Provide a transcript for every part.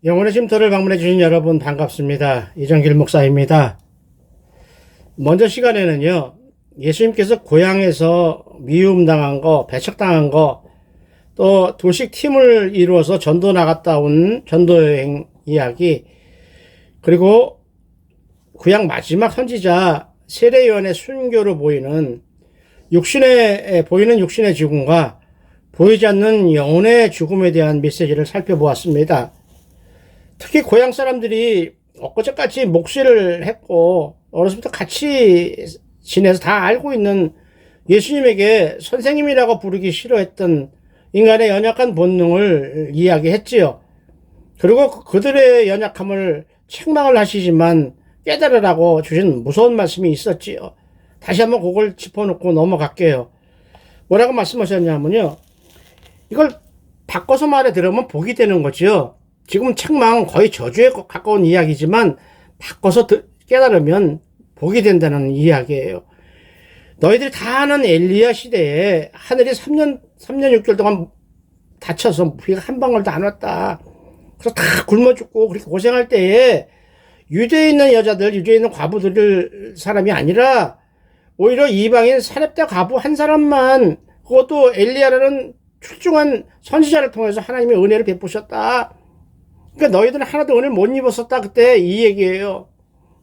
영혼의 쉼터를 방문해 주신 여러분 반갑습니다. 이정길 목사입니다. 먼저 시간에는요, 예수님께서 고향에서 미움당한 거, 배척당한 거, 또 둘씩 팀을 이루어서 전도 나갔다 온 전도여행 이야기, 그리고 구약 마지막 선지자 세례요한의 순교로 보이는 육신의 죽음과 보이지 않는 영혼의 죽음에 대한 메시지를 살펴보았습니다. 특히 고향 사람들이 엊그제까지 목수를 했고 어려서부터 같이 지내서 다 알고 있는 예수님에게 선생님이라고 부르기 싫어했던 인간의 연약한 본능을 이야기했지요. 그리고 그들의 연약함을 책망을 하시지만 깨달으라고 주신 무서운 말씀이 있었지요. 다시 한번 그걸 짚어놓고 넘어갈게요. 뭐라고 말씀하셨냐면요, 이걸 바꿔서 말해 들으면 복이 되는 거죠. 지금 책망 거의 저주에 가까운 이야기지만 바꿔서 깨달으면 복이 된다는 이야기예요. 너희들이 다 아는 엘리야 시대에 하늘이 3년 6개월 동안 닫혀서 비가 한 방울도 안 왔다. 그래서 다 굶어 죽고 그렇게 고생할 때에 유대에 있는 여자들, 유대에 있는 과부들 사람이 아니라 오히려 이방인 사렙다 과부 한 사람만, 그것도 엘리야라는 출중한 선지자를 통해서 하나님의 은혜를 베푸셨다. 그러니까 너희들은 하나도 은혜를 못 입었었다. 그때 이 얘기예요.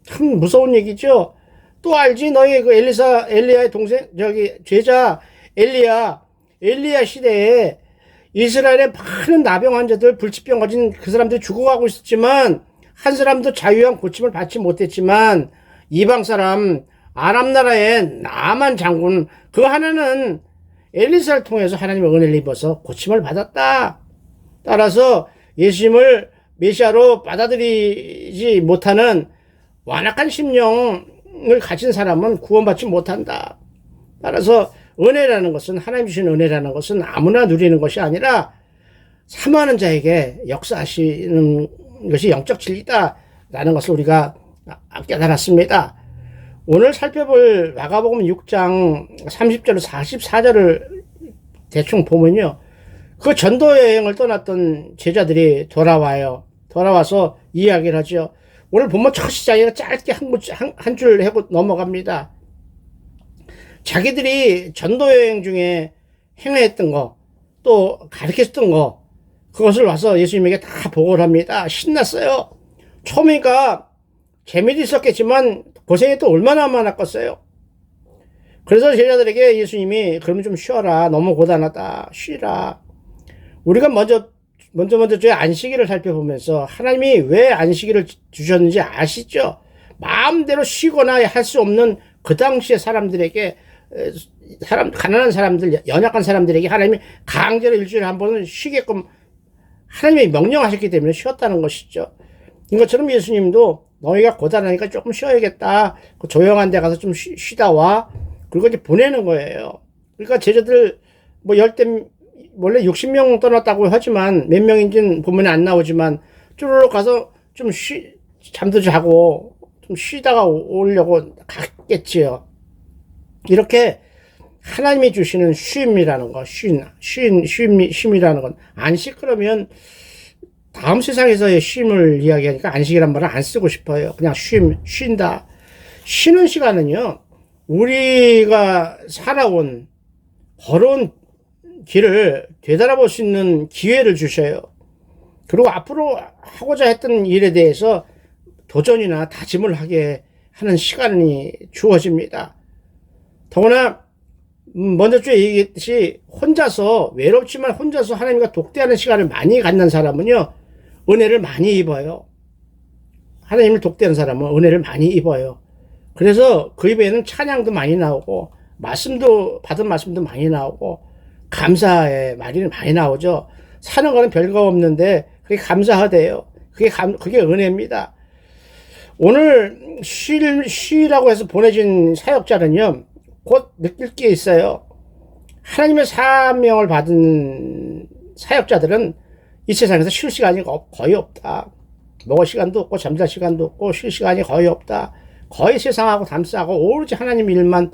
참 무서운 얘기죠. 또 알지? 너희 그 엘리야의 동생, 제자 엘리야 시대에 이스라엘의 많은 나병 환자들, 불치병 가진 그 사람들이 죽어가고 있었지만 한 사람도 자유한 고침을 받지 못했지만 이방 사람 아람 나라의 나만 장군 그 하나는 엘리사를 통해서 하나님의 은혜를 입어서 고침을 받았다. 따라서 예수님을 메시아로 받아들이지 못하는 완악한 심령을 가진 사람은 구원받지 못한다. 따라서 은혜라는 것은, 하나님 주신 은혜라는 것은 아무나 누리는 것이 아니라 사모하는 자에게 역사하시는 것이 영적 진리다라는 것을 우리가 깨달았습니다. 오늘 살펴볼 마가복음 6장 30절로 44절을 대충 보면요, 그 전도 여행을 떠났던 제자들이 돌아와서 이야기를 하죠. 오늘 보면 첫 시작에 짧게 한 줄 하고 넘어갑니다. 자기들이 전도 여행 중에 행했던 거, 또 가르쳤던 거, 그것을 와서 예수님에게 다 보고를 합니다. 신났어요. 처음이니까 재미도 있었겠지만 고생이 또 얼마나 많았겠어요. 그래서 제자들에게 예수님이 그러면 좀 쉬어라. 너무 고단하다. 쉬라. 우리가 먼저 저의 안식일을 살펴보면서 하나님이 왜 안식일을 주셨는지 아시죠? 마음대로 쉬거나 할 수 없는 그 당시의 사람들에게, 가난한 사람들, 연약한 사람들에게 하나님이 강제로 일주일에 한 번은 쉬게끔 하나님이 명령하셨기 때문에 쉬었다는 것이죠. 이것처럼 예수님도 너희가 고단하니까 조금 쉬어야겠다. 그 조용한 데 가서 좀 쉬다 와. 그리고 이제 보내는 거예요. 그러니까 제자들 원래 60명 떠났다고 하지만 몇 명인지는 보면 안 나오지만 쭈르륵 가서 좀 잠도 자고 좀 쉬다가 오려고 갔겠지요. 이렇게 하나님이 주시는 쉼이라는 거, 쉼이라는 건, 안식 그러면 다음 세상에서의 쉼을 이야기하니까 안식이란 말을 안 쓰고 싶어요. 그냥 쉰다. 쉬는 시간은요, 우리가 걸어온 길을 되돌아볼 수 있는 기회를 주셔요. 그리고 앞으로 하고자 했던 일에 대해서 도전이나 다짐을 하게 하는 시간이 주어집니다. 더구나 먼저 좀 얘기했듯이 외롭지만 혼자서 하나님과 독대하는 시간을 많이 갖는 사람은요, 은혜를 많이 입어요. 하나님을 독대하는 사람은 은혜를 많이 입어요. 그래서 그 입에는 찬양도 많이 나오고 받은 말씀도 많이 나오고 감사의 말이 많이 나오죠. 사는 거는 별거 없는데 그게 감사하대요. 그게 은혜입니다. 오늘 쉬라고 해서 보내진 사역자는요, 곧 느낄 게 있어요. 하나님의 사명을 받은 사역자들은 이 세상에서 쉴 시간이 거의 없다. 먹을 시간도 없고 잠잘 시간도 없고 쉴 시간이 거의 없다. 거의 세상하고 담싸고 오로지 하나님 일만.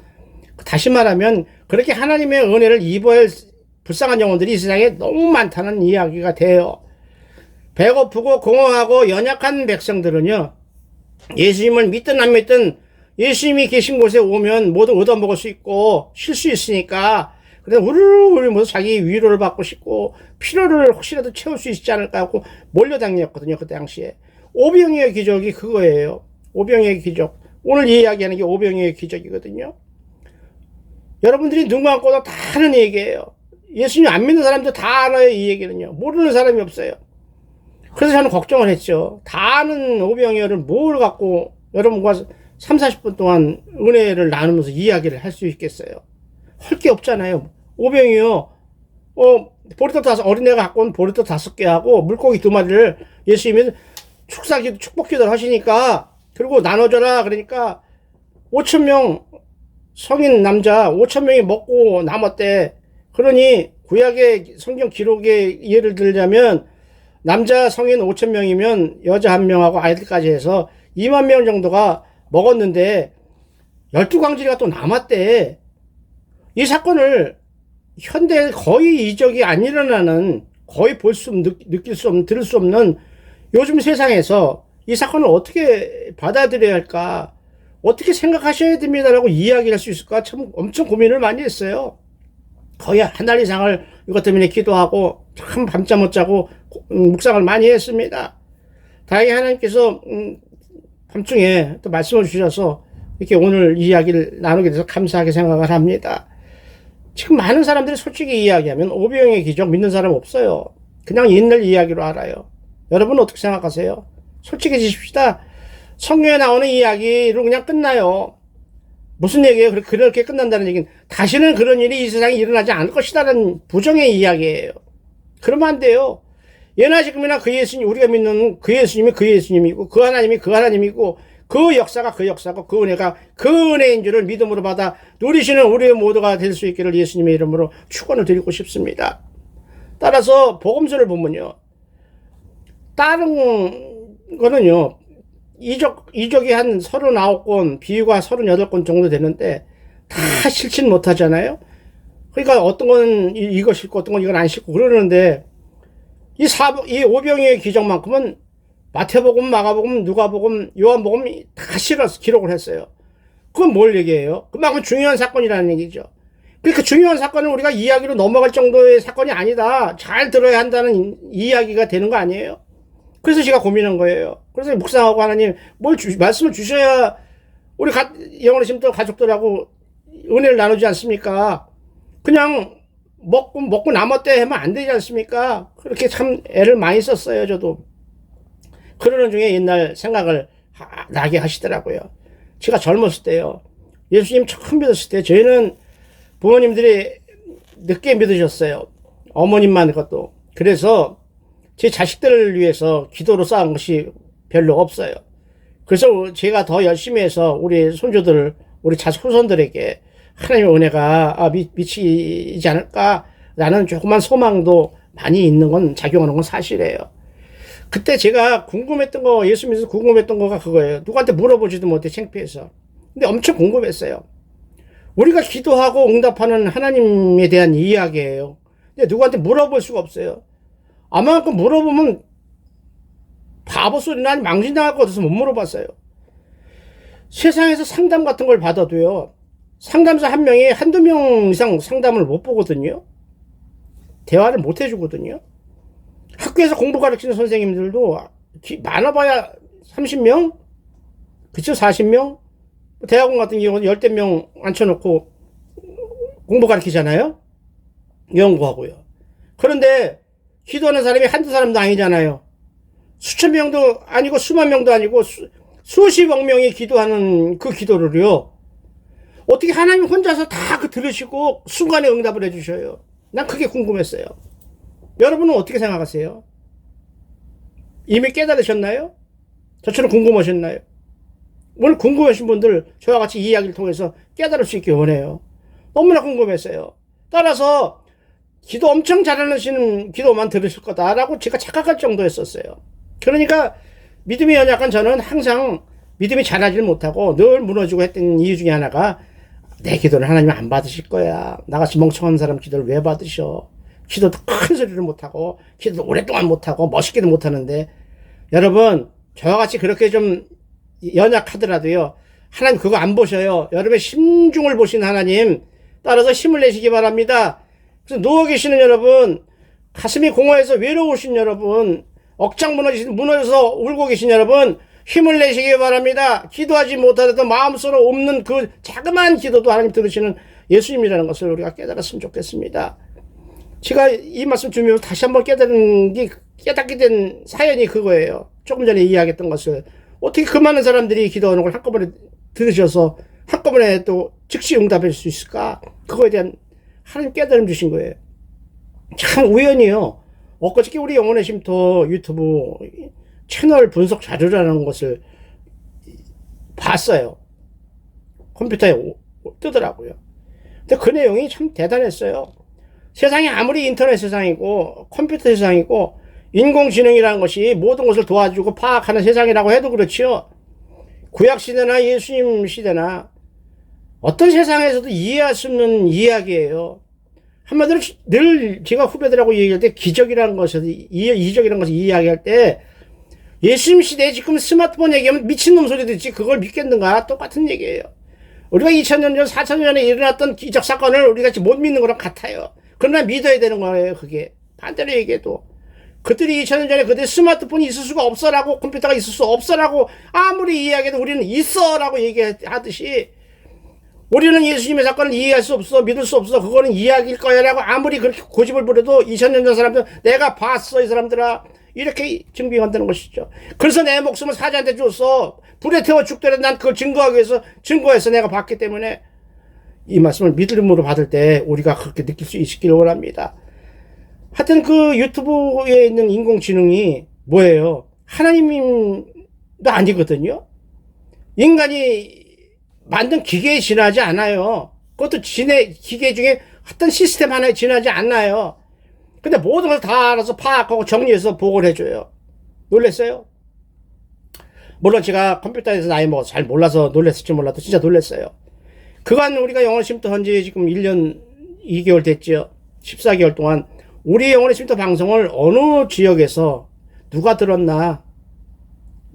다시 말하면 그렇게 하나님의 은혜를 입어야 할 불쌍한 영혼들이 이 세상에 너무 많다는 이야기가 돼요. 배고프고 공허하고 연약한 백성들은요, 예수님을 믿든 안 믿든 예수님이 계신 곳에 오면 모두 얻어먹을 수 있고 쉴 수 있으니까, 그래서 우르르 모두 자기 위로를 받고 싶고 필요를 혹시라도 채울 수 있지 않을까 하고 몰려다녔거든요. 그 당시에. 오병이의 기적이 그거예요. 오병이의 기적. 오늘 이야기하는 게 오병이의 기적이거든요. 여러분들이 눈 감고도 다 아는 얘기예요. 예수님 안 믿는 사람도 다 알아요. 이 얘기는요. 모르는 사람이 없어요. 그래서 저는 걱정을 했죠. 다 아는 오병이어를 뭘 갖고 여러분과 3, 40분 동안 은혜를 나누면서 이야기를 할 수 있겠어요. 할 게 없잖아요. 오병이어, 보리떡 어린애가 갖고 온 보리떡 5개 하고 물고기 2마리를 예수님이 축복기도를 하시니까, 그리고 나눠줘라 그러니까 5,000명 성인 남자 5,000명이 먹고 남았대. 그러니 구약의 성경 기록에 예를 들자면 남자 성인 5,000명이면 여자 1명하고 아이들까지 해서 2만 명 정도가 먹었는데 12광지리가 또 남았대. 이 사건을 현대 거의 이적이 안 일어나는, 거의 느낄 수 없는, 들을 수 없는 요즘 세상에서 이 사건을 어떻게 받아들여야 할까, 어떻게 생각하셔야 됩니다라고 이야기할 수 있을까 참 엄청 고민을 많이 했어요. 거의 한 달 이상을 이것 때문에 기도하고 참 밤잠 못 자고 묵상을 많이 했습니다. 다행히 하나님께서 밤중에 또 말씀을 주셔서 이렇게 오늘 이야기를 나누게 돼서 감사하게 생각을 합니다. 지금 많은 사람들이 솔직히 이야기하면 오병이의 기적 믿는 사람 없어요. 그냥 옛날 이야기로 알아요. 여러분 어떻게 생각하세요? 솔직해지십시다. 성경에 나오는 이야기로 그냥 끝나요. 무슨 얘기예요? 그렇게 끝난다는 얘기는 다시는 그런 일이 이 세상에 일어나지 않을 것이라는 부정의 이야기예요. 그러면 안 돼요. 예나 지금이나 그 예수님, 우리가 믿는 그 예수님이 그 예수님이고 그 하나님이 그 하나님이고 그 역사가 그 역사고 그 은혜가 그 은혜인 줄을 믿음으로 받아 누리시는 우리의 모두가 될 수 있기를 예수님의 이름으로 축원을 드리고 싶습니다. 따라서 복음서를 보면요, 다른 거는요, 이적이 한 39권, 비유가 38권 정도 되는데 다 실천 못 하잖아요. 그러니까 어떤 건 이거 싫고 어떤 건 이건 안 싫고 그러는데 이 오병이의 기적만큼은 마태복음, 마가복음, 누가복음, 요한복음 다 실어서 기록을 했어요. 그건 뭘 얘기해요? 그만큼 중요한 사건이라는 얘기죠. 그러니까 중요한 사건은 우리가 이야기로 넘어갈 정도의 사건이 아니다, 잘 들어야 한다는 이야기가 되는 거 아니에요? 그래서 제가 고민한 거예요. 그래서 묵상하고 하나님 말씀을 주셔야 우리 영원하신 또 가족들하고 은혜를 나누지 않습니까? 그냥 먹고 남았대 하면 안 되지 않습니까? 그렇게 참 애를 많이 썼어요, 저도. 그러는 중에 옛날 생각을 나게 하시더라고요. 제가 젊었을 때요, 예수님 처음 믿었을 때 저희는 부모님들이 늦게 믿으셨어요. 어머님만 그것도. 그래서 제 자식들을 위해서 기도로 쌓은 것이 별로 없어요. 그래서 제가 더 열심히 해서 우리 손주들, 우리 후손들에게 하나님의 은혜가 미치지 않을까라는 조그만 소망도 많이 있는 건, 작용하는 건 사실이에요. 그때 제가 궁금했던 거, 예수 믿어서 궁금했던 거가 그거예요. 누구한테 물어보지도 못해, 창피해서. 근데 엄청 궁금했어요. 우리가 기도하고 응답하는 하나님에 대한 이야기예요. 근데 누구한테 물어볼 수가 없어요. 아마 그 물어보면 바보 소리나 망신당할 것 같아서 못 물어봤어요. 세상에서 상담 같은 걸 받아도요, 상담사 한 명이 한두 명 이상 상담을 못 보거든요. 대화를 못 해주거든요. 학교에서 공부 가르치는 선생님들도 많아봐야 30명? 그쵸? 40명? 대학원 같은 경우는 10명 앉혀놓고 공부 가르치잖아요? 연구하고요. 그런데 기도하는 사람이 한두 사람도 아니잖아요. 수천 명도 아니고 수만 명도 아니고 수십억 명이 기도하는 그 기도를요, 어떻게 하나님 혼자서 다 들으시고 순간에 응답을 해주셔요? 난 그게 궁금했어요. 여러분은 어떻게 생각하세요? 이미 깨달으셨나요? 저처럼 궁금하셨나요? 오늘 궁금하신 분들 저와 같이 이 이야기를 통해서 깨달을 수 있길 원해요. 너무나 궁금했어요. 따라서 기도 엄청 잘하시는 기도만 들으실 거다라고 제가 착각할 정도였었어요. 그러니까 믿음이 연약한 저는 항상 믿음이 잘하지를 못하고 늘 무너지고 했던 이유 중에 하나가, 내 기도를 하나님 안 받으실 거야, 나같이 멍청한 사람 기도를 왜 받으셔, 기도도 큰 소리를 못하고, 기도도 오랫동안 못하고, 멋있게도 못하는데, 여러분, 저와 같이 그렇게 좀 연약하더라도요, 하나님 그거 안 보셔요. 여러분의 심중을 보신 하나님, 따라서 힘을 내시기 바랍니다. 그래서 누워 계시는 여러분, 가슴이 공허해서 외로우신 여러분, 억장 무너져서 울고 계신 여러분, 힘을 내시기 바랍니다. 기도하지 못하더라도 마음속으로 없는 그 자그마한 기도도 하나님 들으시는 예수님이라는 것을 우리가 깨달았으면 좋겠습니다. 제가 이 말씀 주면서 다시 한번 깨닫게 된 사연이 그거예요. 조금 전에 이야기했던 것을. 어떻게 그 많은 사람들이 기도하는 걸 한꺼번에 들으셔서 한꺼번에 또 즉시 응답할 수 있을까? 그거에 대한 하나님 깨달음 주신 거예요. 참 우연이요. 엊그저께 우리 영혼의 쉼터 유튜브 채널 분석 자료라는 것을 봤어요. 컴퓨터에 뜨더라고요. 근데 그 내용이 참 대단했어요. 세상이 아무리 인터넷 세상이고 컴퓨터 세상이고 인공지능이라는 것이 모든 것을 도와주고 파악하는 세상이라고 해도 그렇지요. 구약시대나 예수님 시대나 어떤 세상에서도 이해할 수 없는 이야기예요. 한마디로 늘 제가 후배들하고 얘기할 때 기적이라는 것을, 이적이라는 것을 이야기할 때 예수님 시대에 지금 스마트폰 얘기하면 미친놈 소리 듣지 그걸 믿겠는가? 똑같은 얘기예요. 우리가 2000년 전, 4000년 전에 일어났던 기적 사건을 우리가 지금 못 믿는 거랑 같아요. 그러나 믿어야 되는 거예요, 그게. 반대로 얘기해도. 그들이 2000년 전에 그들 스마트폰이 있을 수가 없어라고, 컴퓨터가 있을 수 없어라고 아무리 이야기해도 우리는 있어라고 얘기하듯이 우리는 예수님의 사건을 이해할 수 없어, 믿을 수 없어, 그거는 이야기일 거야 라고 아무리 그렇게 고집을 부려도 2000년 전 사람들 내가 봤어 이 사람들아 이렇게 증빙한다는 것이죠. 그래서 내 목숨을 사자한테 줬어. 불에 태워 죽더라도 난 그걸 증거하기 위해서 증거해서 내가 봤기 때문에 이 말씀을 믿음으로 받을 때 우리가 그렇게 느낄 수 있기를 원합니다. 하여튼 그 유튜브에 있는 인공지능이 뭐예요? 하나님도 아니거든요. 인간이 만든 기계에 지나지 않아요. 그것도 기계 중에 어떤 시스템 하나에 지나지 않아요. 근데 모든 걸 다 알아서 파악하고 정리해서 보고를 해줘요. 놀랬어요? 물론 제가 컴퓨터에서 나이 먹어서 잘 몰라서 놀랬을지 몰라도 진짜 놀랬어요. 그간 우리가 영혼의 쉼터 현재 지금 1년 2개월 됐죠. 14개월 동안 우리 영혼의 쉼터 방송을 어느 지역에서 누가 들었나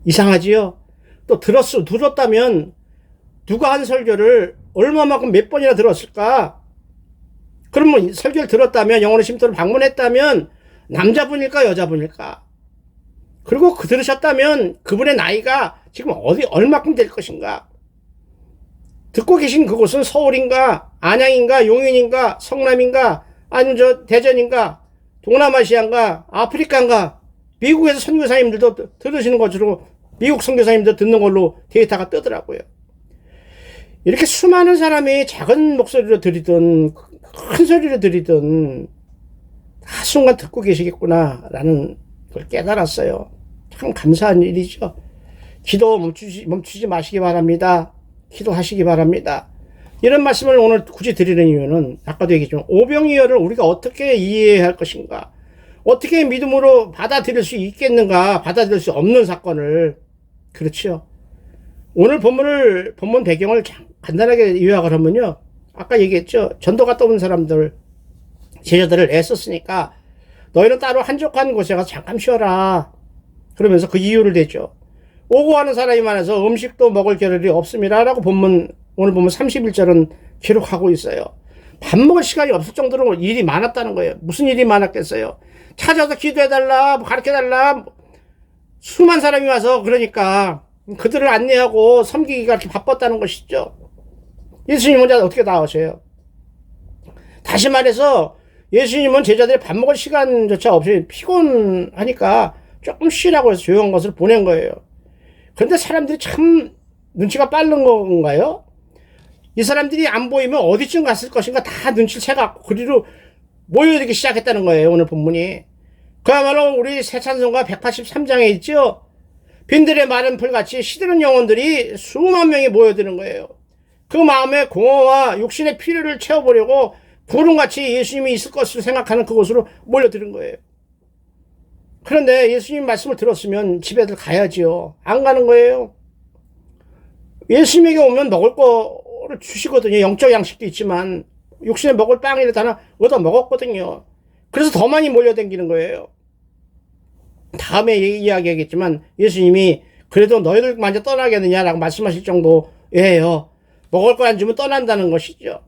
이상하지요? 또 들었다면 누가 한 설교를 얼마만큼 몇 번이나 들었을까? 그러면 설교를 들었다면 영혼의 쉼터를 방문했다면 남자분일까 여자분일까? 그리고 들으셨다면 그분의 나이가 지금 얼마큼 될 것인가? 듣고 계신 그곳은 서울인가 안양인가 용인인가 성남인가 아니면 대전인가 동남아시아인가 아프리카인가 미국에서 선교사님들도 들으시는 것으로 미국 선교사님들 듣는 걸로 데이터가 뜨더라고요. 이렇게 수많은 사람이 작은 목소리로 들이든 큰 소리로 들이든 다 순간 듣고 계시겠구나 라는 걸 깨달았어요. 참 감사한 일이죠. 기도 멈추지 마시기 바랍니다. 기도하시기 바랍니다. 이런 말씀을 오늘 굳이 드리는 이유는 아까도 얘기했지만 오병이어를 우리가 어떻게 이해해야 할 것인가, 어떻게 믿음으로 받아들일 수 있겠는가, 받아들일 수 없는 사건을. 그렇죠. 오늘 본문 배경을 간단하게 요약을 하면요, 아까 얘기했죠. 전도 갔다 온 사람들 제자들을 애썼으니까 너희는 따로 한적한 곳에 가서 잠깐 쉬어라 그러면서 그 이유를 대죠. 오고 가는 사람이 많아서 음식도 먹을 겨를이 없습니다 라고 오늘 보면 31절은 기록하고 있어요. 밥 먹을 시간이 없을 정도로 일이 많았다는 거예요. 무슨 일이 많았겠어요? 찾아서 기도해달라, 가르쳐달라, 수많은 사람이 와서 그러니까 그들을 안내하고 섬기기가 이렇게 바빴다는 것이죠. 예수님 혼자 어떻게 나오세요? 다시 말해서 예수님은 제자들이 밥 먹을 시간조차 없이 피곤하니까 조금 쉬라고 해서 조용한 것을 보낸 거예요. 그런데 사람들이 참 눈치가 빠른 건가요? 이 사람들이 안 보이면 어디쯤 갔을 것인가 다 눈치를 채갖고 그리로 모여들기 시작했다는 거예요. 오늘 본문이. 그야말로 우리 새 찬송가 183장에 있죠. 빈들의 마른 풀같이 시드는 영혼들이 수만 명이 모여드는 거예요. 그 마음에 공허와 육신의 필요를 채워보려고 구름같이 예수님이 있을 것으로 생각하는 그곳으로 몰려드는 거예요. 그런데 예수님 말씀을 들었으면 집에들 가야지요. 안 가는 거예요. 예수님에게 오면 먹을 거를 주시거든요. 영적 양식도 있지만 육신에 먹을 빵이라도 하나 얻어 먹었거든요. 그래서 더 많이 몰려다니는 거예요. 다음에 이야기하겠지만 예수님이 그래도 너희들 먼저 떠나겠느냐라고 말씀하실 정도예요. 먹을 거 안 주면 떠난다는 것이죠.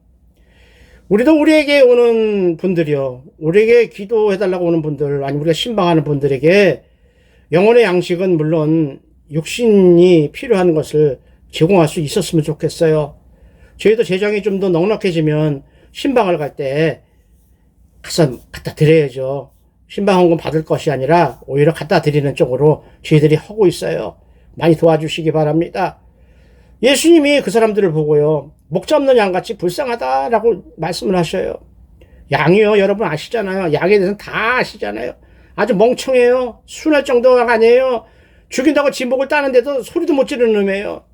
우리도 우리에게 오는 분들이요, 우리에게 기도해달라고 오는 분들, 아니 우리가 신방하는 분들에게 영혼의 양식은 물론 육신이 필요한 것을 제공할 수 있었으면 좋겠어요. 저희도 재정이 좀 더 넉넉해지면 신방을 갈 때 갖다 드려야죠. 신방헌금 받을 것이 아니라 오히려 갖다 드리는 쪽으로 저희들이 하고 있어요. 많이 도와주시기 바랍니다. 예수님이 그 사람들을 보고요, 목자 없는 양같이 불쌍하다라고 말씀을 하셔요. 양이요, 여러분 아시잖아요. 양에 대해서는 다 아시잖아요. 아주 멍청해요. 순할 정도가 아니에요. 죽인다고 진목을 따는데도 소리도 못 지르는 놈이에요.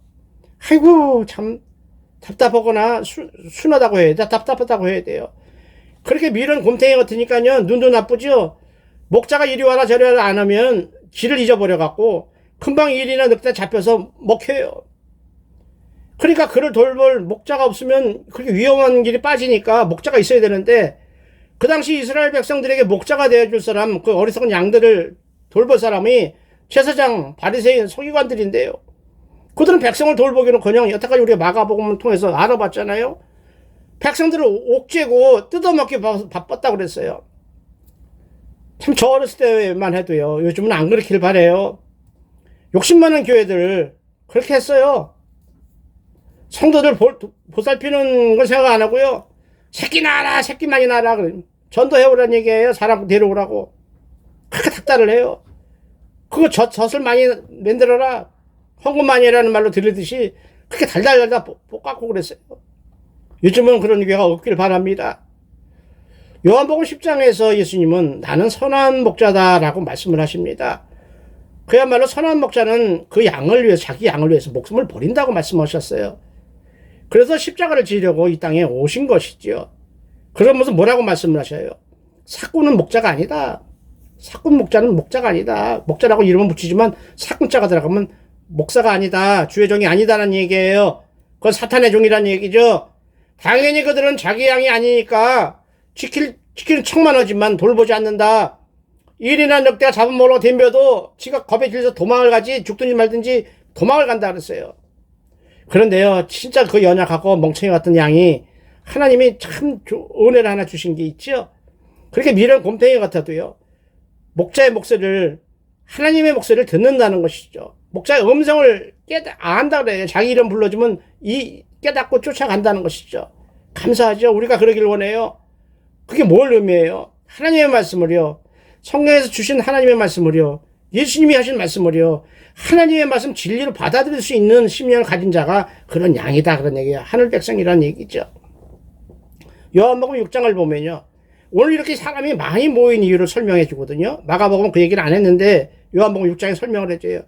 아이고 참 답답하거나 순하다고 해야 돼. 답답하다고 해야 돼요. 그렇게 밀은 곰탱이 같으니까요, 눈도 나쁘죠. 목자가 이리 와라 저리 와라 안 하면 길을 잊어버려갖고 금방 일이나 늑대 잡혀서 먹혀요. 그러니까 그를 돌볼 목자가 없으면 그렇게 위험한 길이 빠지니까 목자가 있어야 되는데, 그 당시 이스라엘 백성들에게 목자가 되어줄 사람, 그 어리석은 양들을 돌볼 사람이 제사장, 바리새인, 서기관들인데요. 그들은 백성을 돌보기는커녕 여태까지 우리가 마가복음을 통해서 알아봤잖아요. 백성들을 옥죄고 뜯어먹기 바빴다고 그랬어요. 참 저 어렸을 때만 해도요, 요즘은 안 그렇길 바래요. 욕심 많은 교회들 그렇게 했어요. 성도들 보살피는 걸 생각 안 하고요, 새끼 낳아라, 새끼 많이 낳아라, 전도해오라는 얘기예요. 사람 데려오라고. 그렇게 닥달을 해요. 그거 젖을 많이 만들어라, 헌금 많이 해라는 말로 들으듯이 그렇게 달달달달 볶았고 그랬어요. 요즘은 그런 교회가 없길 바랍니다. 요한복음 10장에서 예수님은 나는 선한 목자다라고 말씀을 하십니다. 그야말로 선한 목자는 그 양을 위해서, 자기 양을 위해서 목숨을 버린다고 말씀하셨어요. 그래서 십자가를 지려고 이 땅에 오신 것이죠. 그러면서 뭐라고 말씀을 하셔요? 사꾼은 목자가 아니다. 사꾼 목자는 목자가 아니다. 목자라고 이름은 붙이지만 사꾼자가 들어가면 목사가 아니다, 주의 종이 아니다라는 얘기예요. 그건 사탄의 종이라는 얘기죠. 당연히 그들은 자기 양이 아니니까 지키는 척만 하지만 돌보지 않는다. 일이나 늑대가 잡아먹으러 덤벼도 지가 겁에 질려서 도망을 가지, 죽든지 말든지 도망을 간다 그랬어요. 그런데요, 진짜 그 연약하고 멍청이 같은 양이 하나님이 참 은혜를 하나 주신 게 있죠. 그렇게 미련 곰탱이 같아도요, 목자의 목소리를, 하나님의 목소리를 듣는다는 것이죠. 목자의 음성을 안다 그래요. 자기 이름 불러주면 깨닫고 쫓아간다는 것이죠. 감사하죠. 우리가 그러길 원해요. 그게 뭘 의미해요? 하나님의 말씀을요, 성경에서 주신 하나님의 말씀을요, 예수님이 하신 말씀을요, 하나님의 말씀 진리로 받아들일 수 있는 심령을 가진 자가 그런 양이다, 그런 얘기예요. 하늘 백성이라는 얘기죠. 요한복음 6장을 보면요, 오늘 이렇게 사람이 많이 모인 이유를 설명해 주거든요. 마가복음은 그 얘기를 안 했는데 요한복음 6장에 설명을 해줘요.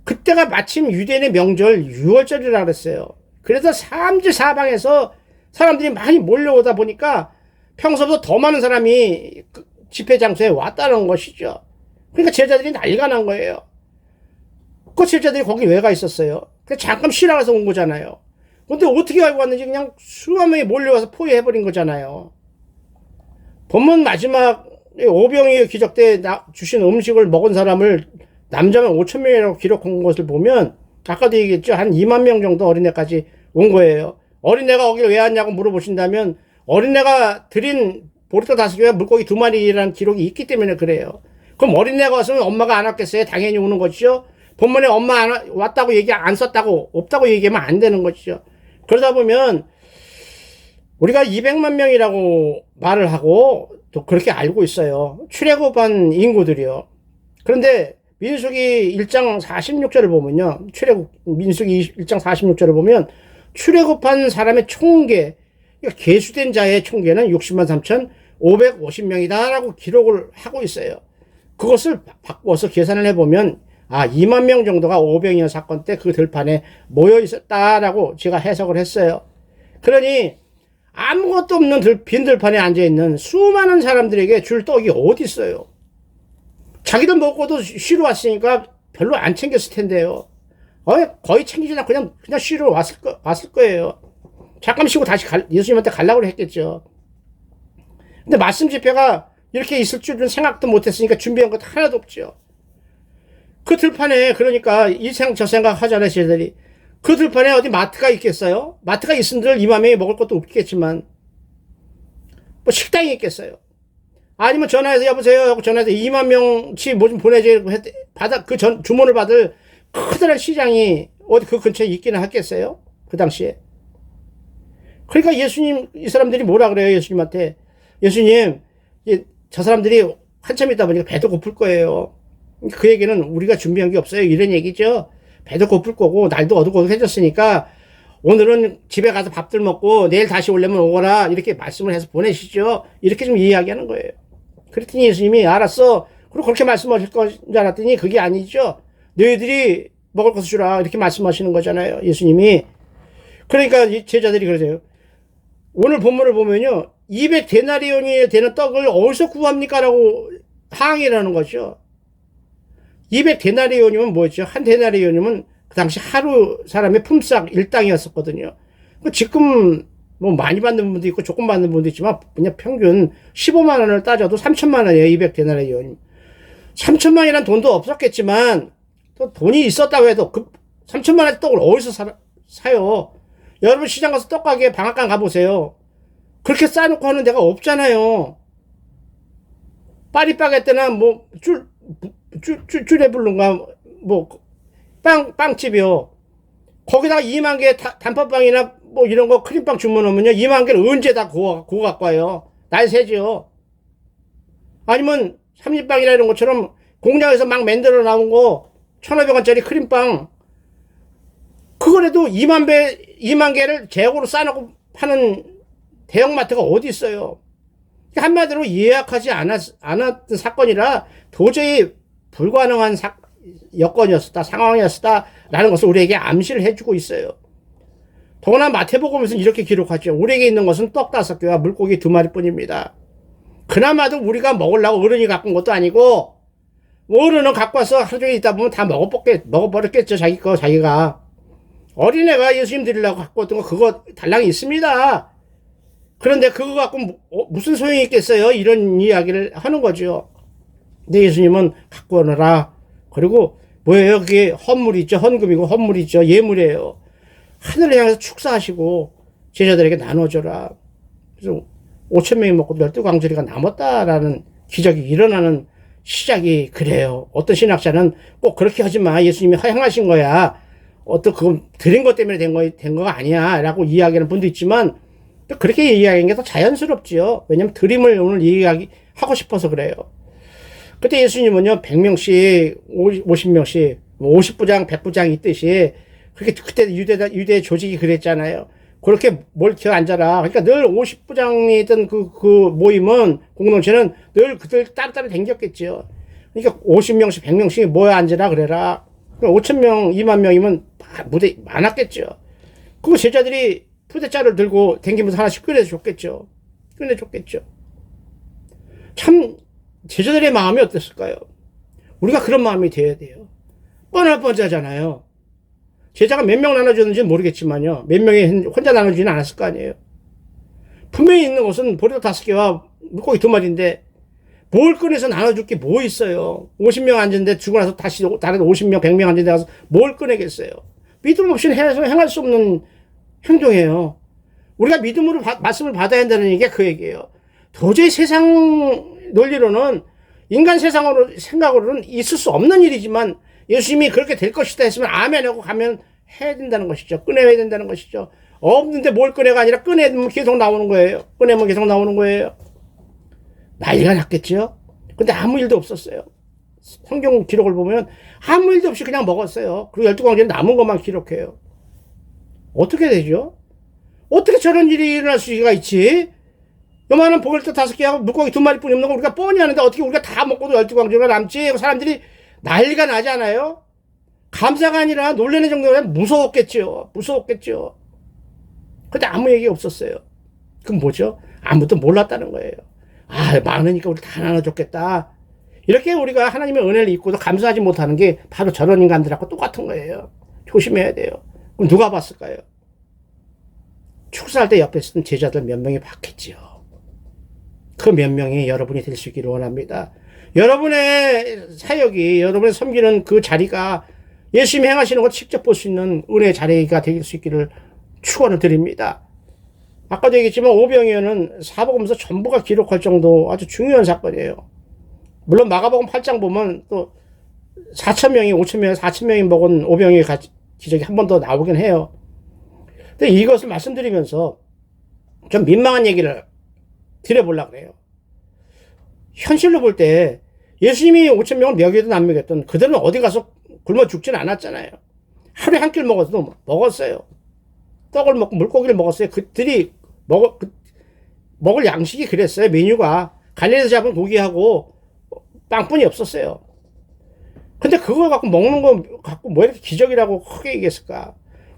그때가 마침 유대인의 명절 6월절이라 그랬어요. 그래서 삼지 사방에서 사람들이 많이 몰려오다 보니까 평소보다 더 많은 사람이 집회 장소에 왔다는 것이죠. 그러니까 제자들이 난리가 난 거예요. 그 제자들이 거기 왜 가 있었어요? 그냥 잠깐 쉬라 해서 온 거잖아요. 근데 어떻게 알고 왔는지 그냥 수만 명이 몰려와서 포위해버린 거잖아요. 본문 마지막 오병이어 기적 때 주신 음식을 먹은 사람을 남자만 5천 명이라고 기록한 것을 보면, 아까도 얘기했죠, 한 2만 명 정도 어린애까지 온 거예요. 어린애가 거기를 왜 왔냐고 물어보신다면, 어린애가 드린 보리떡 5개와 물고기 2마리라는 기록이 있기 때문에 그래요. 그럼 어린애가 왔으면 엄마가 안 왔겠어요? 당연히 오는 것이죠. 본문에 엄마 왔다고 얘기 안 썼다고, 없다고 얘기하면 안 되는 것이죠. 그러다 보면 우리가 200만 명이라고 말을 하고 또 그렇게 알고 있어요. 출애굽한 인구들이요. 그런데 민수기 1장 46절을 보면요, 민수기 1장 46절을 보면 출애굽한 사람의 총계, 그러니까 계수된 자의 총계는 60만 3,550명이다 라고 기록을 하고 있어요. 그것을 바꿔서 계산을 해보면 2만 명 정도가 오병이어 사건 때 그 들판에 모여 있었다라고 제가 해석을 했어요. 그러니 아무것도 없는 빈 들판에 앉아있는 수많은 사람들에게 줄 떡이 어디 있어요? 자기들 먹고도 쉬러 왔으니까 별로 안 챙겼을 텐데요. 거의 챙기지 않고 그냥 쉬러 왔을 거예요. 잠깐 쉬고 다시 예수님한테 가려고 했겠죠. 근데 말씀 집회가 이렇게 있을 줄은 생각도 못했으니까 준비한 것도 하나도 없죠. 그 들판에 그러니까 이 생각 저 생각 하잖아요. 제자들이. 그 들판에 어디 마트가 있겠어요? 마트가 있은들 2만 명이 먹을 것도 없겠지만 뭐 식당이 있겠어요? 아니면 전화해서 여보세요 하고 전화해서 2만 명치 뭐 좀 보내줘야 받아 주문을 받을 커다란 시장이 어디 그 근처에 있기는 하겠어요? 그 당시에. 그러니까 예수님 이 사람들이 뭐라 그래요? 예수님한테 예수님 저 사람들이 한참 있다 보니까 배도 고플 거예요. 그 얘기는 우리가 준비한 게 없어요. 이런 얘기죠. 배도 고플 거고 날도 어둑어둑해졌으니까 오늘은 집에 가서 밥들 먹고 내일 다시 오려면 오거라 이렇게 말씀을 해서 보내시죠. 이렇게 좀 이야기하는 거예요. 그랬더니 예수님이 알았어. 그리고 그렇게 말씀하실 줄 알았더니 그게 아니죠. 너희들이 먹을 것을 주라 이렇게 말씀하시는 거잖아요. 예수님이. 그러니까 제자들이 그러세요. 오늘 본문을 보면요. 200데나리온이 되는 떡을 어디서 구합니까? 라고 항의를 하는 거죠. 200데나리온이면 뭐였죠? 한 데나리온이면 그 당시 하루 사람의 품삯 일당이었었거든요. 지금 뭐 많이 받는 분도 있고 조금 받는 분도 있지만 그냥 평균 15만 원을 따져도 3천만 원이에요. 200데나리온. 3천만 원이란 돈도 없었겠지만 또 돈이 있었다고 해도 그 3천만 원의 떡을 어디서 사요? 여러분 시장 가서 떡가게 방앗간 가보세요. 그렇게 싸놓고 하는 데가 없잖아요. 파리바게뜨나 뭐 쭈레블룬가 뭐 빵집이요. 거기다가 2만 개 단팥빵이나 뭐 이런 거 크림빵 주문하면요 2만 개를 언제 다 구워 갖고 와요. 날 새죠. 아니면 삼립빵이나 이런 것처럼 공장에서 막 만들어 나온 거 1,500원짜리 크림빵 그거라도 2만 개를 재고로 싸놓고 파는 대형마트가 어디 있어요. 한마디로 예약하지 않았던 사건이라 도저히 불가능한 여건이었다, 상황이었다, 라는 것을 우리에게 암시를 해주고 있어요. 더구나 마태복음에서는 이렇게 기록하죠. 우리에게 있는 것은 떡 5개와 물고기 2마리 뿐입니다. 그나마도 우리가 먹으려고 어른이 갖고 온 것도 아니고, 어른은 갖고 와서 하루 종일 있다 보면 다 먹어버렸겠죠, 자기가. 어린애가 예수님 드리려고 갖고 왔던 거, 그거 달랑이 있습니다. 그런데 그거 갖고 무슨 소용이 있겠어요? 이런 이야기를 하는 거죠. 근데 예수님은 갖고 오너라. 그리고 뭐예요? 그게 헌물이죠. 헌금이고 헌물이죠. 예물이에요. 하늘을 향해서 축사하시고 제자들에게 나눠줘라. 그래서 5천 명이 먹고 12광저리가 남았다라는 기적이 일어나는 시작이 그래요. 어떤 신학자는 꼭 그렇게 하지 마. 예수님이 허용하신 거야. 그건 드린 것 때문에 된 거가 아니야. 라고 이야기하는 분도 있지만 또 그렇게 이야기하는 게 더 자연스럽지요. 왜냐면 드림을 오늘 이야기하고 싶어서 그래요. 그때 예수님은요, 100명씩, 50명씩, 50부장, 100부장 있듯이, 그렇게, 그때 유대 조직이 그랬잖아요. 그렇게 몰켜 앉아라. 그러니까 늘 50부장이던 그 모임은, 공동체는 늘 그들 따로따로 댕겼겠지요. 그러니까 50명씩, 100명씩 모여 앉으라 그래라. 5,000명, 2만 명이면 무대 많았겠죠. 그거 제자들이 푸대자를 들고 댕기면서 하나씩 꺼내줬겠죠. 참, 제자들의 마음이 어땠을까요? 우리가 그런 마음이 되어야 돼요. 뻔하잖아요. 제자가 몇 명 나눠줬는지는 모르겠지만요. 몇 명이 혼자 나눠주지는 않았을 거 아니에요. 분명히 있는 것은 보리도 5개와 물고기 2마리인데 뭘 꺼내서 나눠줄 게 뭐 있어요. 50명 앉은데 주고 나서 다시 다른 50명, 100명 앉은 데 가서 뭘 꺼내겠어요. 믿음 없이는 행할 수 없는 행동이에요. 우리가 믿음으로 말씀을 받아야 한다는 얘기가 그 얘기예요. 도저히 세상 논리로는 인간 생각으로는 있을 수 없는 일이지만 예수님이 그렇게 될 것이다 했으면 아멘 하고 가면 해야 된다는 것이죠. 꺼내야 된다는 것이죠. 없는데 뭘 꺼내가 아니라 꺼내면 계속 나오는 거예요. 난리가 났겠죠. 근데 아무 일도 없었어요. 성경 기록을 보면 아무 일도 없이 그냥 먹었어요. 그리고 12광저리 남은 것만 기록해요. 어떻게 되죠? 어떻게 저런 일이 일어날 수가 있지? 요만한 보글떡 5개하고 물고기 2마리 뿐이 없는 거 우리가 뻔히 하는데 어떻게 우리가 다 먹고도 12광저리가 남지? 사람들이 난리가 나지 않아요? 감사가 아니라 놀라는 정도로 무서웠겠죠. 근데 아무 얘기 없었어요. 그럼 뭐죠? 아무도 몰랐다는 거예요. 많으니까 우리 다 나눠줬겠다. 이렇게 우리가 하나님의 은혜를 입고도 감사하지 못하는 게 바로 저런 인간들하고 똑같은 거예요. 조심해야 돼요. 그럼 누가 봤을까요? 축사할 때 옆에 있었던 제자들 몇 명이 봤겠지요. 그 몇 명이 여러분이 될 수 있기를 원합니다. 여러분의 사역이, 여러분의 섬기는 그 자리가 예수님이 행하시는 것 직접 볼 수 있는 은혜의 자리가 될 수 있기를 축원을 드립니다. 아까도 얘기했지만 오병이어는 사복음서 전부가 기록할 정도 아주 중요한 사건이에요. 물론 마가복음 8장 보면 또 4,000명이 5,000명이 4,000명이 먹은 오병이어 기적이 한 번 더 나오긴 해요. 근데 이것을 말씀드리면서 좀 민망한 얘기를 드려보려고 그래요. 현실로 볼 때 예수님이 5,000명을 먹이든 안 먹였든 그들은 어디 가서 굶어 죽진 않았잖아요. 하루에 한 끼를 먹어도 먹었어요. 떡을 먹고 물고기를 먹었어요. 그들이 먹을 양식이 그랬어요. 메뉴가 갈릴리에서 잡은 고기하고 빵뿐이 없었어요. 근데 그걸 갖고 먹는 거 갖고 뭐 이렇게 기적이라고 크게 얘기했을까?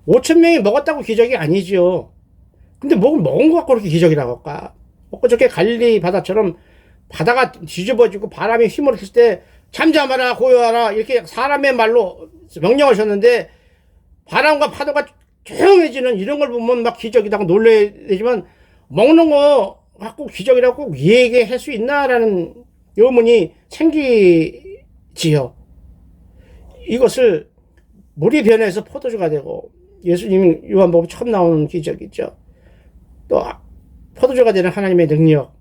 5,000명이 먹었다고 기적이 아니죠. 근데 먹은 거 갖고 그렇게 기적이라고 할까? 엊그저께 갈릴리 바다처럼 바다가 뒤집어지고 바람이 휘몰았을 때 잠잠하라 고요하라 이렇게 사람의 말로 명령하셨는데 바람과 파도가 조용해지는 이런 걸 보면 막 기적이라고 놀라야 되지만 먹는 거 갖고 기적이라고 꼭 얘기할 수 있나라는 의문이 생기지요. 이것을 물이 변해서 포도주가 되고 예수님이 요한복음 처음 나오는 기적이죠. 또 포도주가 되는 하나님의 능력,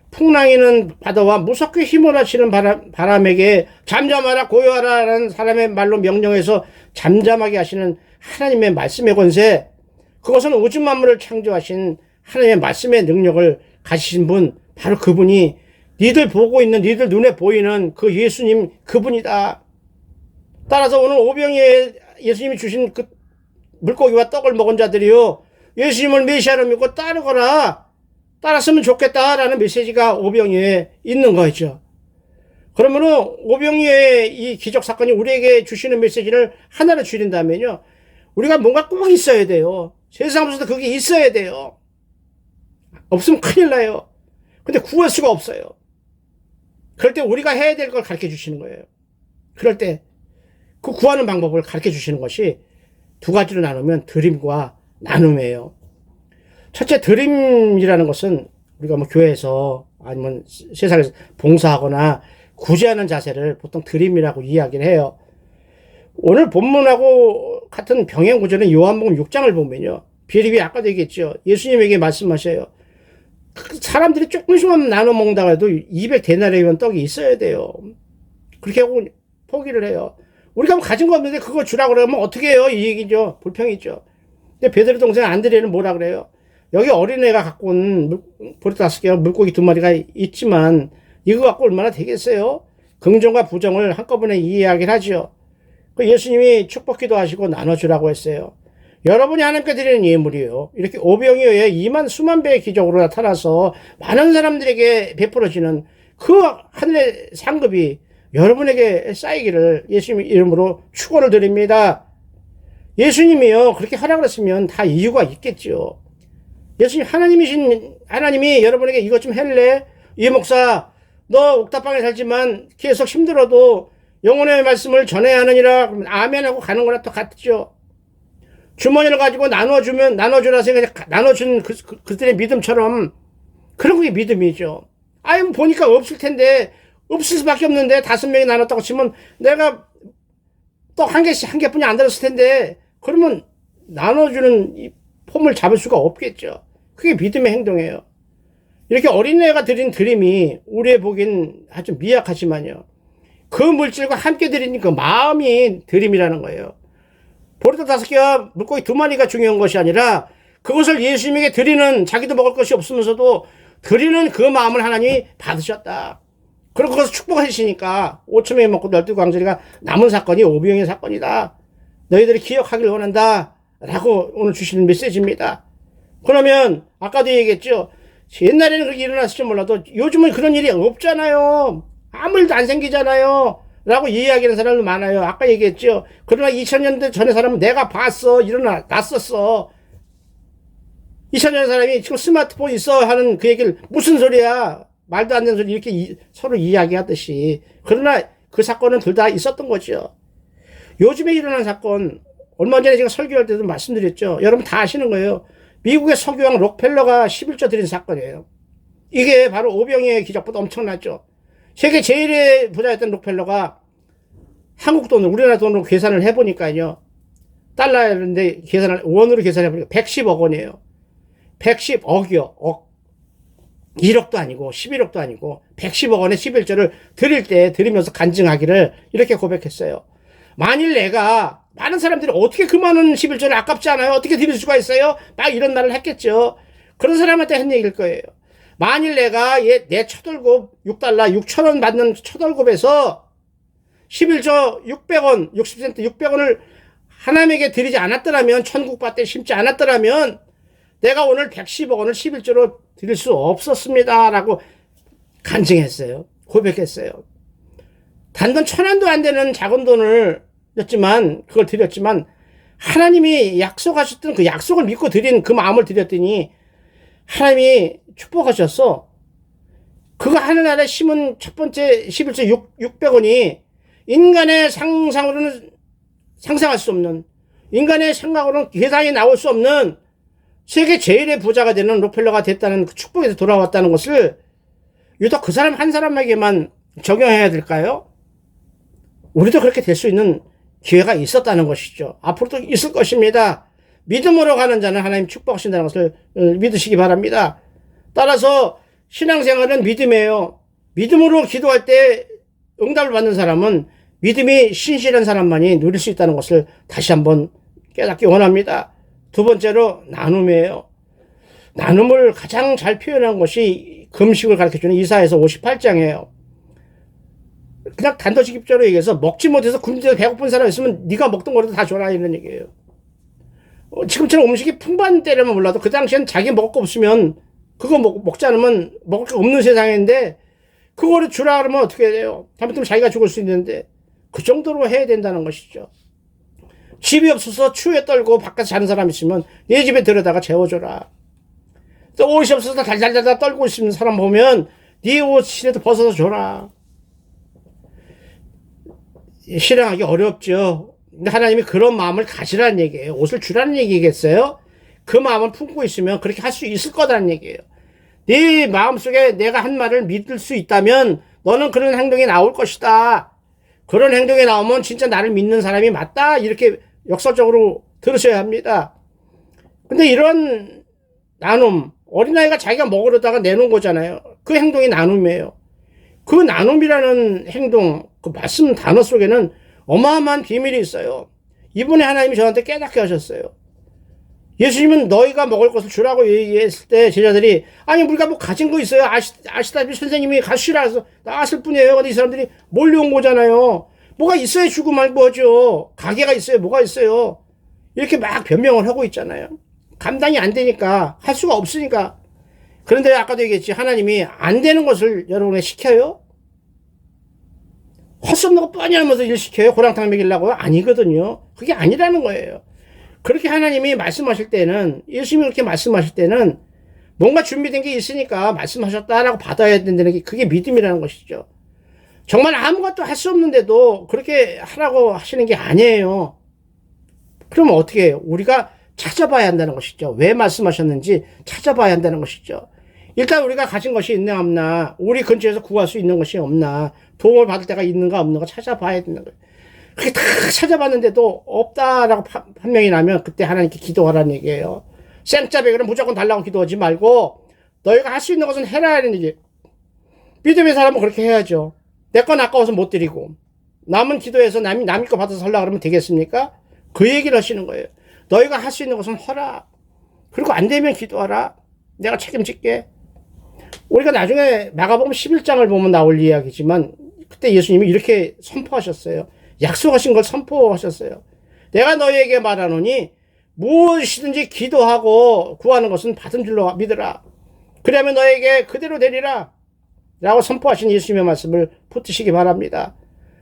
풍랑이는 바다와 무섭게 휘몰아치는 바람에게 잠잠하라 고요하라라는 사람의 말로 명령해서 잠잠하게 하시는 하나님의 말씀의 권세, 그것은 우주 만물을 창조하신 하나님의 말씀의 능력을 가지신 분, 바로 그분이 니들 보고 있는, 니들 눈에 보이는 그 예수님 그분이다. 따라서 오늘 오병이에 예수님이 주신 그 물고기와 떡을 먹은 자들이요, 예수님을 메시아로 믿고 따랐으면 좋겠다라는 메시지가 오병이에 있는 거죠. 그러면은 오병이의 이 기적 사건이 우리에게 주시는 메시지를 하나로 줄인다면요, 우리가 뭔가 꼭 있어야 돼요. 세상 속에서 그게 있어야 돼요. 없으면 큰일 나요. 근데 구할 수가 없어요. 그럴 때 우리가 해야 될 걸 가르쳐 주시는 거예요. 그럴 때 그 구하는 방법을 가르쳐 주시는 것이 두 가지로 나누면 드림과 나눔이에요. 첫째, 드림이라는 것은 우리가 뭐 교회에서 아니면 세상에서 봉사하거나 구제하는 자세를 보통 드림이라고 이야기를 해요. 오늘 본문하고 같은 병행 구절은 요한복음 6장을 보면요, 비리비 아까도 얘기했죠. 예수님에게 말씀하셔요. 사람들이 조금씩만 나눠 먹는다고 해도 200데나리온 떡이 있어야 돼요. 그렇게 하고 포기를 해요. 우리가 뭐 가진 거 없는데 그거 주라고 그러면 어떻게 해요? 이 얘기죠. 불평이죠. 근데 베드로 동생 안드레는 뭐라 그래요? 여기 어린애가 갖고 온 보리 5개와 물고기 2마리가 있지만 이거 갖고 얼마나 되겠어요? 긍정과 부정을 한꺼번에 이해하긴 하죠. 예수님이 축복기도 하시고 나눠주라고 했어요. 여러분이 하나님께 드리는 예물이에요. 이렇게 오병이어에 2만 수만 배의 기적으로 나타나서 많은 사람들에게 베풀어지는 그 하늘의 상급이 여러분에게 쌓이기를 예수님 이름으로 축원을 드립니다. 예수님이요, 그렇게 하라고 했으면 다 이유가 있겠죠. 예수님 하나님이 여러분에게 이것 좀 할래? 이 목사, 너 옥탑방에 살지만 계속 힘들어도 영혼의 말씀을 전해야 하느니라. 그러면 아멘 하고 가는 거나 똑같죠. 주머니를 가지고 나눠주라서 그냥 나눠준 그들의 믿음처럼 그런 게 믿음이죠. 아유, 보니까 없을 텐데, 없을 수밖에 없는데 5명이 나눴다고 치면 내가 떡 한 개뿐이 안 들었을 텐데, 그러면 나눠주는 이 폼을 잡을 수가 없겠죠. 그게 믿음의 행동이에요. 이렇게 어린애가 드린 드림이 우리의 보기엔 아주 미약하지만요, 그 물질과 함께 드리는 그 마음이 드림이라는 거예요. 보리떡 5개와 물고기 2마리가 중요한 것이 아니라 그것을 예수님에게 드리는, 자기도 먹을 것이 없으면서도 드리는 그 마음을 하나님이 받으셨다. 그리고 그것을 축복하시니까 5,000명이 먹고 12광절이가 남은 사건이 오병이어 사건이다. 너희들이 기억하길 원한다. 라고 오늘 주시는 메시지입니다. 그러면 아까도 얘기했죠. 옛날에는 그렇게 일어났을지 몰라도 요즘은 그런 일이 없잖아요. 아무 일도 안 생기잖아요. 라고 이야기하는 사람도 많아요. 아까 얘기했죠. 그러나 2000년대 전의 사람은 내가 봤어. 났었어. 2000년 사람이 지금 스마트폰 있어 하는 그 얘기를 무슨 소리야. 말도 안 되는 소리 이렇게 서로 이야기하듯이. 그러나 그 사건은 둘 다 있었던 거죠. 요즘에 일어난 사건, 얼마 전에 제가 설교할 때도 말씀드렸죠. 여러분 다 아시는 거예요. 미국의 석유왕 록펠러가 11조 드린 사건이에요. 이게 바로 오병이의 기적보다 엄청나죠. 세계 제일의 부자였던 록펠러가 한국 돈으로, 우리나라 돈으로 계산을 해보니까요. 달러인데 원으로 계산해보니까 110억 원이에요. 110억이요. 1억도 아니고 11억도 아니고 110억 원의 11조를 드릴 때 드리면서 간증하기를 이렇게 고백했어요. 만일 내가 많은 사람들이 어떻게 그 많은 11조를 아깝지 않아요? 어떻게 드릴 수가 있어요? 막 이런 말을 했겠죠. 그런 사람한테 한 얘기일 거예요. 만일 내가 내 첫월급 6달러 6천원 받는 첫월급에서 11조 600원 60센트 600원을 하나님에게 드리지 않았더라면, 천국밭에 심지 않았더라면 내가 오늘 110억 원을 11조로 드릴 수 없었습니다 라고 간증했어요. 고백했어요. 단돈 1,000원도 안 되는 작은 돈을 였지만, 그걸 드렸지만 하나님이 약속하셨던 그 약속을 믿고 드린 그 마음을 드렸더니 하나님이 축복하셨어. 그거 하늘나라에 심은 첫 번째 11조 600원이 인간의 상상으로는 상상할 수 없는, 인간의 생각으로는 계산이 나올 수 없는 세계 제일의 부자가 되는 록펠러가 됐다는 그 축복에서 돌아왔다는 것을 유독 그 사람 한 사람에게만 적용해야 될까요? 우리도 그렇게 될 수 있는 기회가 있었다는 것이죠. 앞으로도 있을 것입니다. 믿음으로 가는 자는 하나님 축복하신다는 것을 믿으시기 바랍니다. 따라서 신앙생활은 믿음이에요. 믿음으로 기도할 때 응답을 받는 사람은 믿음이 신실한 사람만이 누릴 수 있다는 것을 다시 한번 깨닫기 원합니다. 두 번째로 나눔이에요. 나눔을 가장 잘 표현한 것이 금식을 가르쳐주는 이사야서 58장이에요. 그냥 단도직입적으로 얘기해서 먹지 못해서 굶주려 배고픈 사람 있으면 네가 먹던 거라도 다 줘라 이런 얘기예요. 지금처럼 음식이 풍부한 때라면 몰라도 그 당시엔 자기 먹을 거 없으면 그거 먹지 않으면 먹을 게 없는 세상인데 그거를 주라 그러면 어떻게 돼요? 잘못하면 자기가 죽을 수 있는데 그 정도로 해야 된다는 것이죠. 집이 없어서 추위에 떨고 바깥에 자는 사람 있으면 내 집에 들여다가 재워줘라. 또 옷이 없어서 달달달 떨고 있는 사람 보면 네 옷이라도 벗어서 줘라. 실행하기 어렵죠. 근데 하나님이 그런 마음을 가지라는 얘기예요. 옷을 주라는 얘기겠어요? 그 마음을 품고 있으면 그렇게 할 수 있을 거라는 얘기예요. 네 마음속에 내가 한 말을 믿을 수 있다면 너는 그런 행동이 나올 것이다. 그런 행동이 나오면 진짜 나를 믿는 사람이 맞다. 이렇게 역설적으로 들으셔야 합니다. 근데 이런 나눔, 어린아이가 자기가 먹으려다가 내놓은 거잖아요. 그 행동이 나눔이에요. 그 나눔이라는 행동, 그 말씀 단어 속에는 어마어마한 비밀이 있어요. 이번에 하나님이 저한테 깨닫게 하셨어요. 예수님은 너희가 먹을 것을 주라고 얘기했을 때 제자들이 아니 우리가 뭐 가진 거 있어요. 아시다시피 선생님이 가시라 해서 나왔을 뿐이에요. 근데 이 사람들이 몰려온 거잖아요. 뭐가 있어야 주고 말고 하죠. 가게가 있어요. 뭐가 있어요. 이렇게 막 변명을 하고 있잖아요. 감당이 안 되니까 할 수가 없으니까. 그런데 아까도 얘기했지. 하나님이 안 되는 것을 여러분에 시켜요? 할 수 없는 거 뻔히 하면서 일 시켜요? 호랑탕 먹이려고요? 아니거든요. 그게 아니라는 거예요. 그렇게 하나님이 말씀하실 때는, 예수님이 그렇게 말씀하실 때는 뭔가 준비된 게 있으니까 말씀하셨다라고 받아야 된다는 게 그게 믿음이라는 것이죠. 정말 아무것도 할 수 없는데도 그렇게 하라고 하시는 게 아니에요. 그러면 어떻게 해요? 우리가 찾아봐야 한다는 것이죠. 왜 말씀하셨는지 찾아봐야 한다는 것이죠. 일단 우리가 가진 것이 있나 없나, 우리 근처에서 구할 수 있는 것이 없나, 도움을 받을 데가 있는가 없는가 찾아봐야 된다는 거예요. 그렇게 다 찾아봤는데도 없다라고 판명이 나면 그때 하나님께 기도하라는 얘기예요. 생짜배기는 무조건 달라고 기도하지 말고 너희가 할 수 있는 것은 해라 하는 얘기. 믿음의 사람은 그렇게 해야죠. 내 건 아까워서 못 드리고 남은 기도해서 남이 거 받아서 하려고 그러면 되겠습니까? 그 얘기를 하시는 거예요. 너희가 할 수 있는 것은 하라. 그리고 안 되면 기도하라. 내가 책임질게. 우리가 나중에 마가복음 11장을 보면 나올 이야기지만 그때 예수님이 이렇게 선포하셨어요. 약속하신 걸 선포하셨어요. 내가 너희에게 말하노니 무엇이든지 기도하고 구하는 것은 받은 줄로 믿으라. 그러면 너에게 그대로 되리라. 라고 선포하신 예수님의 말씀을 붙드시기 바랍니다.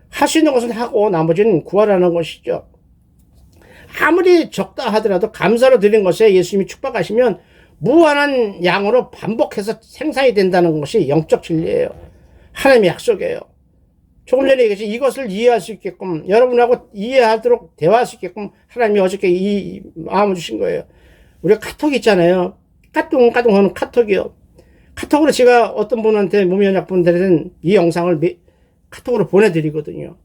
할 수 있는 것은 하고 나머지는 구하라는 것이죠. 아무리 적다 하더라도 감사로 드린 것에 예수님이 축복하시면 무한한 양으로 반복해서 생산이 된다는 것이 영적 진리예요. 하나님의 약속이에요. 조금 전에 얘기했지, 이것을 이해할 수 있게끔, 여러분하고 이해하도록 대화할 수 있게끔 하나님이 어저께 이 마음을 주신 거예요. 우리가 카톡 있잖아요. 까뚱까뚱 하는 카톡이요. 카톡으로 제가 어떤 분한테 무면약분들은 이 영상을 카톡으로 보내드리거든요.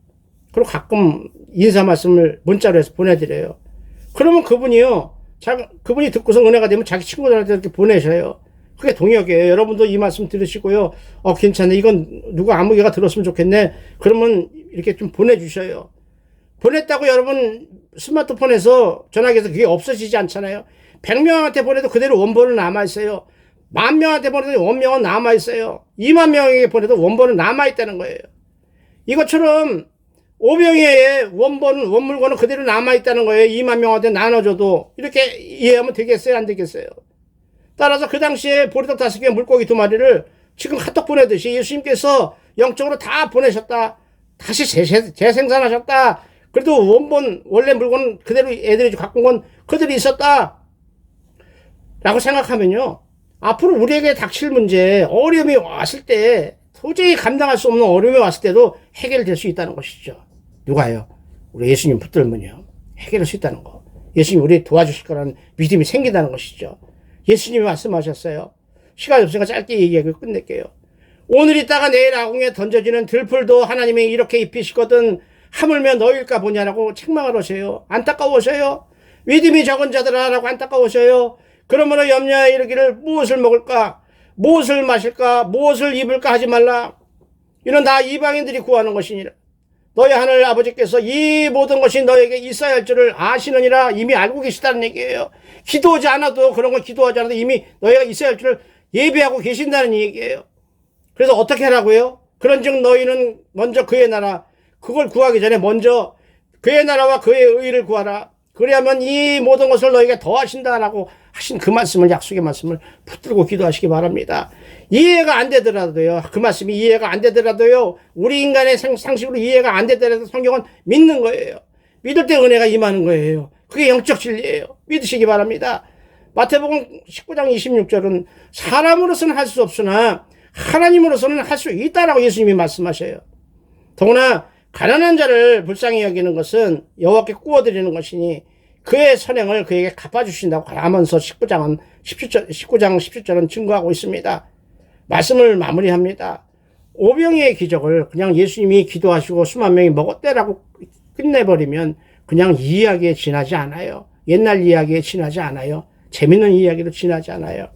그리고 가끔 인사 말씀을 문자로 해서 보내드려요. 그러면 그분이요, 그분이 듣고서 은혜가 되면 자기 친구들한테 이렇게 보내셔요. 그게 동역이에요. 여러분도 이 말씀 들으시고요. 괜찮네. 이건 누가 아무개가 들었으면 좋겠네. 그러면 이렇게 좀 보내주셔요. 보냈다고 여러분 스마트폰에서 전화기에서 그게 없어지지 않잖아요. 100명한테 보내도 그대로 원본은 남아있어요. 10,000명한테 보내도 원명은 남아있어요. 20,000명에게 보내도 원본은 남아있다는 거예요. 이것처럼 오병이의 원물건은 그대로 남아있다는 거예요. 20,000명한테 나눠줘도. 이렇게 이해하면 되겠어요? 안 되겠어요? 따라서 그 당시에 보리떡 5개, 물고기 2마리를 지금 카톡 보내듯이 예수님께서 영적으로 다 보내셨다. 다시 재생산하셨다. 그래도 원래 물건은 그대로 애들이 갖고 온 건 그대로 있었다. 라고 생각하면요. 앞으로 우리에게 닥칠 문제, 어려움이 왔을 때, 도저히 감당할 수 없는 어려움이 왔을 때도 해결될 수 있다는 것이죠. 누가요? 우리 예수님 붙들면요. 해결할 수 있다는 거. 예수님 우리 도와주실 거라는 믿음이 생긴다는 것이죠. 예수님이 말씀하셨어요. 시간이 없으니까 짧게 얘기하고 끝낼게요. 오늘 있다가 내일 아궁에 던져지는 들풀도 하나님이 이렇게 입히시거든 하물며 너일까 보냐라고 책망을 하세요. 안타까우셔요. 믿음이 적은 자들아라고 안타까우셔요. 그러므로 염려하여 이르기를 무엇을 먹을까? 무엇을 마실까? 무엇을 입을까 하지 말라. 이는 다 이방인들이 구하는 것이니라. 너희 하늘 아버지께서 이 모든 것이 너에게 있어야 할 줄을 아시느니라. 이미 알고 계시다는 얘기예요. 기도하지 않아도 그런 걸 기도하지 않아도 이미 너희가 있어야 할 줄을 예비하고 계신다는 얘기예요. 그래서 어떻게 하라고요? 그런즉 너희는 먼저 그의 나라, 그걸 구하기 전에 먼저 그의 나라와 그의 의를 구하라. 그래야면 이 모든 것을 너희가 더하신다라고 하신 그 말씀을, 약속의 말씀을 붙들고 기도하시기 바랍니다. 이해가 안 되더라도요, 그 말씀이 이해가 안 되더라도요, 우리 인간의 상식으로 이해가 안 되더라도 성경은 믿는 거예요. 믿을 때 은혜가 임하는 거예요. 그게 영적 진리예요. 믿으시기 바랍니다. 마태복음 19장 26절은 사람으로서는 할 수 없으나 하나님으로서는 할 수 있다라고 예수님이 말씀하셔요. 더구나 가난한 자를 불쌍히 여기는 것은 여호와께 구워드리는 것이니 그의 선행을 그에게 갚아주신다고 하면서 19장 17절은 증거하고 있습니다. 말씀을 마무리합니다. 오병이의 기적을 그냥 예수님이 기도하시고 수만 명이 먹었대라고 끝내버리면 그냥 이야기에 지나지 않아요. 옛날 이야기에 지나지 않아요. 재밌는 이야기로 지나지 않아요.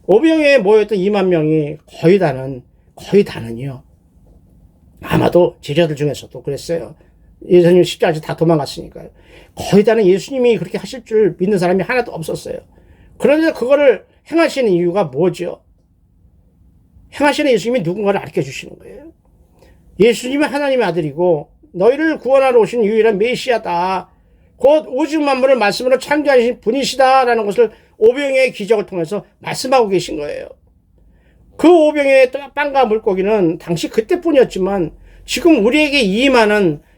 오병이에 모였던 20,000명이 거의 다는요. 아마도 제자들 중에서도 그랬어요. 예수님 십자가에서 다 도망갔으니까요. 거의 다는 예수님이 그렇게 하실 줄 믿는 사람이 하나도 없었어요. 그런데 그거를 행하시는 이유가 뭐죠? 행하시는 예수님이 누군가를 가르쳐 주시는 거예요. 예수님이 하나님의 아들이고 너희를 구원하러 오신 유일한 메시아다. 곧 오직 만물을 말씀으로 창조하신 분이시다라는 것을 오병이의 기적을 통해서 말씀하고 계신 거예요. 그 오병이의 빵과 물고기는 당시 그때뿐이었지만 지금 우리에게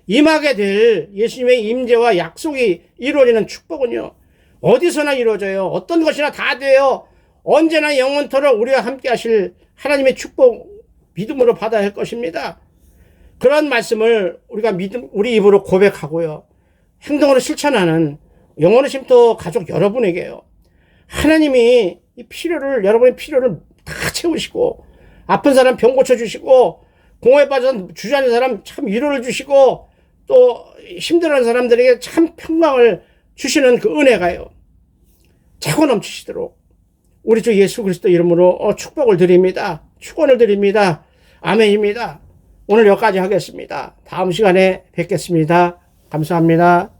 임하게 될 예수님의 임재와 약속이 이루어지는 축복은요. 어디서나 이루어져요. 어떤 것이나 다 돼요. 언제나 영원토록 우리와 함께 하실 하나님의 축복 믿음으로 받아야 할 것입니다. 그런 말씀을 우리가 우리 입으로 고백하고요. 행동으로 실천하는 영혼의 쉼터 가족 여러분에게요. 하나님이 여러분의 필요를 다 채우시고, 아픈 사람 병 고쳐주시고, 공허에 빠진 주저앉은 사람 참 위로를 주시고, 또 힘들어하는 사람들에게 참 평강을 주시는 그 은혜가요. 차고 넘치시도록 우리 주 예수 그리스도 이름으로 축복을 드립니다. 축원을 드립니다. 아멘입니다. 오늘 여기까지 하겠습니다. 다음 시간에 뵙겠습니다. 감사합니다.